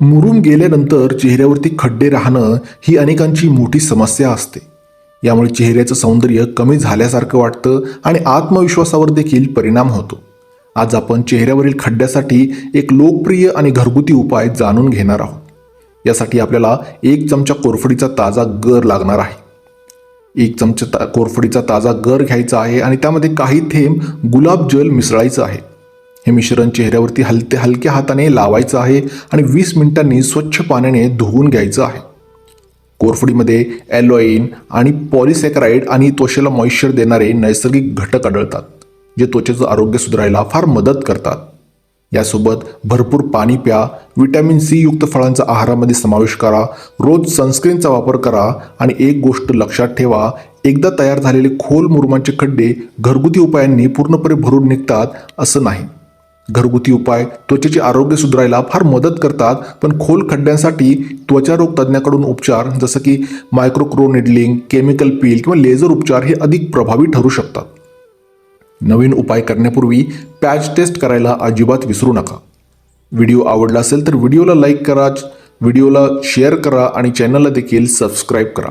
मुरूम गेल्यानंतर चेहऱ्यावरती खड्डे राहणं ही अनेकांची मोठी समस्या असते. यामुळे चेहऱ्याचं सौंदर्य कमी झाल्यासारखं वाटतं आणि आत्मविश्वासावर देखील परिणाम होतो. आज आपण चेहऱ्यावरील खड्ड्यासाठी एक लोकप्रिय आणि घरगुती उपाय जाणून घेणार आहोत. यासाठी आपल्याला 1 चमचा कोरफडीचा ताजा गर लागणार आहे. 1 चमचा कोरफडीचा ताजा गर घ्यायचा आहे आणि त्यामध्ये काही थेंब गुलाब जल मिसळायचं आहे. हे मिश्रण चेहऱ्यावरती हलक्या हाताने लावायचं आहे आणि 20 मिनिटांनी स्वच्छ पाण्याने धुवून घ्यायचं आहे. कोरफडीमध्ये ॲलोईन आणि पॉलिसॅकराइड आणि त्वचेला मॉइश्चर देणारे नैसर्गिक घटक आढळतात, जे त्वचेचं आरोग्य सुधारायला फार मदत करतात. यासोबत भरपूर पाणी प्या, व्हिटॅमिन सी युक्त फळांचा आहारामध्ये समावेश करा, रोज सनस्क्रीनचा वापर करा आणि एक गोष्ट लक्षात ठेवा, एकदा तयार झालेले खोल मुरुमांचे खड्डे घरगुती उपायांनी पूर्णपणे भरून निघतात असं नाही. घरगुती उपाय त्वचेचे आरोग्य सुधारायला फार मदत करतात, पण खोल खड्ड्यांसाठी त्वचारोग तज्ज्ञाकडून उपचार जसं की मायक्रोक्रोनेडलिंग, केमिकल पील किंवा लेझर उपचार हे अधिक प्रभावी ठरू शकतात. नवीन उपाय करण्यापूर्वी पॅच टेस्ट करायला अजिबात विसरू नका. व्हिडिओ आवडला असेल तर व्हिडिओला लाईक करा, व्हिडिओला शेअर करा आणि चॅनलला देखील सबस्क्राईब करा.